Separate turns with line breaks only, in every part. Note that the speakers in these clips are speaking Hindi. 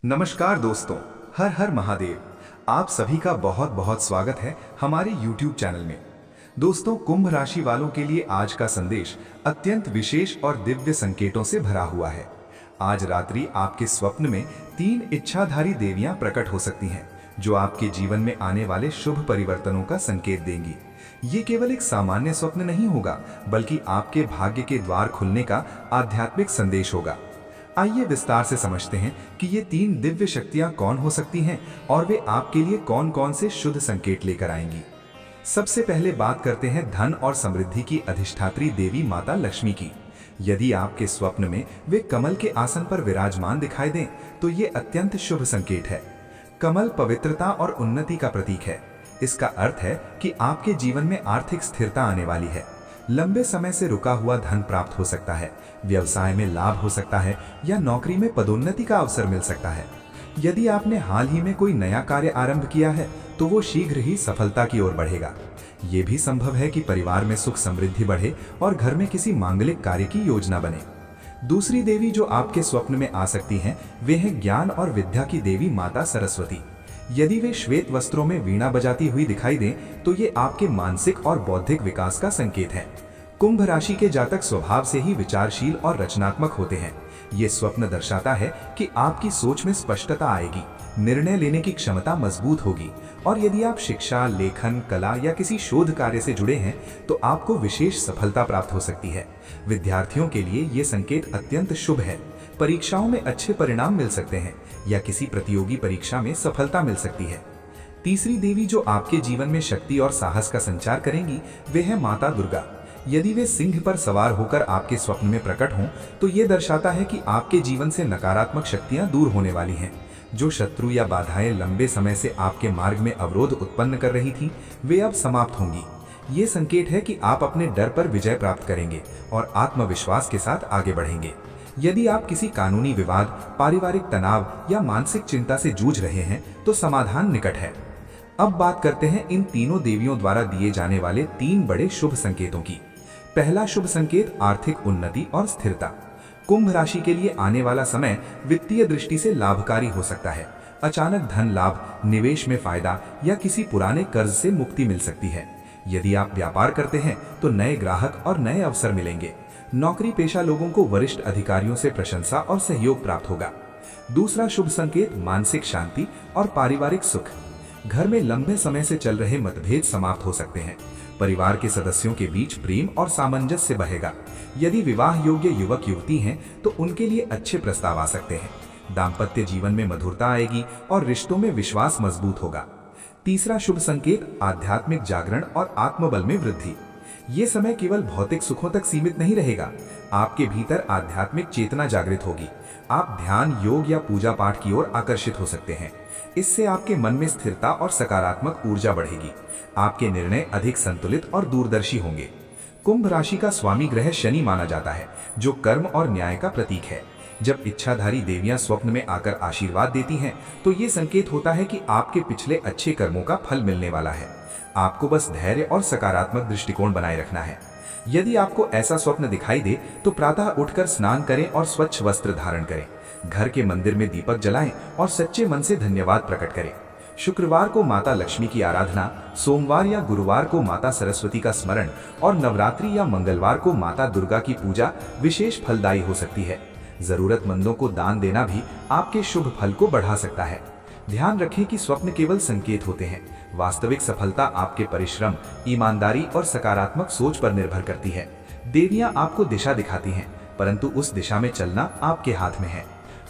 नमस्कार दोस्तों, हर हर महादेव। आप सभी का बहुत बहुत स्वागत है हमारे YouTube चैनल में। दोस्तों, कुंभ राशि वालों के लिए आज का संदेश अत्यंत विशेष और दिव्य संकेतों से भरा हुआ है। आज रात्रि आपके स्वप्न में 3 इच्छाधारी देवियां प्रकट हो सकती हैं, जो आपके जीवन में आने वाले शुभ परिवर्तनों का संकेत देंगी। ये केवल एक सामान्य स्वप्न नहीं होगा, बल्कि आपके भाग्य के द्वार खुलने का आध्यात्मिक संदेश होगा। आइए विस्तार से समझते हैं कि ये 3 दिव्य शक्तियां कौन हो सकती हैं और वे आपके लिए कौन कौन से शुभ संकेत लेकर आएंगी। सबसे पहले बात करते हैं धन और समृद्धि की अधिष्ठात्री देवी माता लक्ष्मी की। यदि आपके स्वप्न में वे कमल के आसन पर विराजमान दिखाई दें, तो ये अत्यंत शुभ संकेत है। कमल पवित्रता और उन्नति का प्रतीक है। इसका अर्थ है कि आपके जीवन में आर्थिक स्थिरता आने वाली है। लंबे समय से रुका हुआ धन प्राप्त हो सकता है, व्यवसाय में लाभ हो सकता है या नौकरी में पदोन्नति का अवसर मिल सकता है। यदि आपने हाल ही में कोई नया कार्य आरंभ किया है, तो वो शीघ्र ही सफलता की ओर बढ़ेगा। ये भी संभव है कि परिवार में सुख समृद्धि बढ़े और घर में किसी मांगलिक कार्य की योजना बने। दूसरी देवी जो आपके स्वप्न में आ सकती हैं, वे हैं ज्ञान और विद्या की देवी माता सरस्वती। यदि वे श्वेत वस्त्रों में वीणा बजाती हुई दिखाई दें, तो ये आपके मानसिक और बौद्धिक विकास का संकेत है। कुंभ राशि के जातक स्वभाव से ही विचारशील और रचनात्मक होते हैं। ये स्वप्न दर्शाता है कि आपकी सोच में स्पष्टता आएगी, निर्णय लेने की क्षमता मजबूत होगी और यदि आप शिक्षा, लेखन, कला या किसी शोध कार्य से जुड़े हैं, तो आपको विशेष सफलता प्राप्त हो सकती है। विद्यार्थियों के लिए ये संकेत अत्यंत शुभ है। परीक्षाओं में अच्छे परिणाम मिल सकते हैं या किसी प्रतियोगी परीक्षा में सफलता मिल सकती है। तीसरी देवी जो आपके जीवन में शक्ति और साहस का संचार करेंगी, वे है माता दुर्गा। यदि वे सिंह पर सवार होकर आपके स्वप्न में प्रकट हों, तो ये दर्शाता है कि आपके जीवन से नकारात्मक शक्तियां दूर होने वाली हैं। जो शत्रु या बाधाएं लंबे समय से आपके मार्ग में अवरोध उत्पन्न कर रही थीं, वे अब समाप्त होंगी। ये संकेत है कि आप अपने डर पर विजय प्राप्त करेंगे और आत्मविश्वास के साथ आगे बढ़ेंगे। यदि आप किसी कानूनी विवाद, पारिवारिक तनाव या मानसिक चिंता से जूझ रहे हैं, तो समाधान निकट है। अब बात करते हैं इन तीनों देवियों द्वारा दिए जाने वाले 3 बड़े शुभ संकेतों की। पहला शुभ संकेत आर्थिक उन्नति और स्थिरता। कुंभ राशि के लिए आने वाला समय वित्तीय दृष्टि से लाभकारी हो सकता है। अचानक धन लाभ, निवेश में फायदा या किसी पुराने कर्ज से मुक्ति मिल सकती है। यदि आप व्यापार करते हैं, तो नए ग्राहक और नए अवसर मिलेंगे। नौकरी पेशा लोगों को वरिष्ठ अधिकारियों से प्रशंसा और सहयोग प्राप्त होगा। दूसरा शुभ संकेत मानसिक शांति और पारिवारिक सुख। घर में लंबे समय से चल रहे मतभेद समाप्त हो सकते हैं। परिवार के सदस्यों के बीच प्रेम और सामंजस्य बढ़ेगा। यदि विवाह योग्य युवक युवती हैं, तो उनके लिए अच्छे प्रस्ताव आ सकते हैं। दाम्पत्य जीवन में मधुरता आएगी और रिश्तों में विश्वास मजबूत होगा। तीसरा शुभ संकेत आध्यात्मिक जागरण और आत्मबल में वृद्धि। ये समय केवल भौतिक सुखों तक सीमित नहीं रहेगा। आपके भीतर आध्यात्मिक चेतना जागृत होगी। आप ध्यान, योग या पूजा पाठ की ओर आकर्षित हो सकते हैं। इससे आपके मन में स्थिरता और सकारात्मक ऊर्जा बढ़ेगी। आपके निर्णय अधिक संतुलित और दूरदर्शी होंगे। कुंभ राशि का स्वामी ग्रह शनि माना जाता है, जो कर्म और न्याय का प्रतीक है। जब इच्छाधारी देवियां स्वप्न में आकर आशीर्वाद देती हैं, तो ये संकेत होता है कि आपके पिछले अच्छे कर्मों का फल मिलने वाला है। आपको बस धैर्य और सकारात्मक दृष्टिकोण बनाए रखना है। यदि आपको ऐसा स्वप्न दिखाई दे, तो प्रातः उठकर स्नान करें और स्वच्छ वस्त्र धारण करें। घर के मंदिर में दीपक जलाएं और सच्चे मन से धन्यवाद प्रकट करें। शुक्रवार को माता लक्ष्मी की आराधना, सोमवार या गुरुवार को माता सरस्वती का स्मरण और नवरात्रि या मंगलवार को माता दुर्गा की पूजा विशेष फलदायी हो सकती है। जरूरतमंदों को दान देना भी आपके शुभ फल को बढ़ा सकता है। ध्यान रखें कि स्वप्न केवल संकेत होते हैं। वास्तविक सफलता आपके परिश्रम, ईमानदारी और सकारात्मक सोच पर निर्भर करती है। देवियां आपको दिशा दिखाती हैं, परंतु उस दिशा में चलना आपके हाथ में है।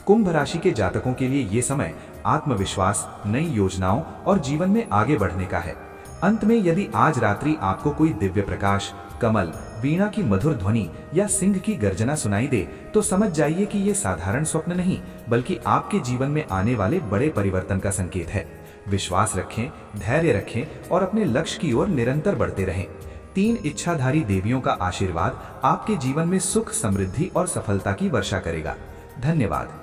कुंभ राशि के जातकों के लिए ये समय आत्मविश्वास, नई योजनाओं और जीवन में आगे बढ़ने का है। अंत में, यदि आज रात्रि आपको कोई दिव्य प्रकाश, कमल, वीणा की मधुर ध्वनि या सिंह की गर्जना सुनाई दे, तो समझ जाइए कि ये साधारण स्वप्न नहीं, बल्कि आपके जीवन में आने वाले बड़े परिवर्तन का संकेत है। विश्वास रखें, धैर्य रखें और अपने लक्ष्य की ओर निरंतर बढ़ते रहें। 3 इच्छाधारी देवियों का आशीर्वाद आपके जीवन में सुख, समृद्धि और सफलता की वर्षा करेगा। धन्यवाद।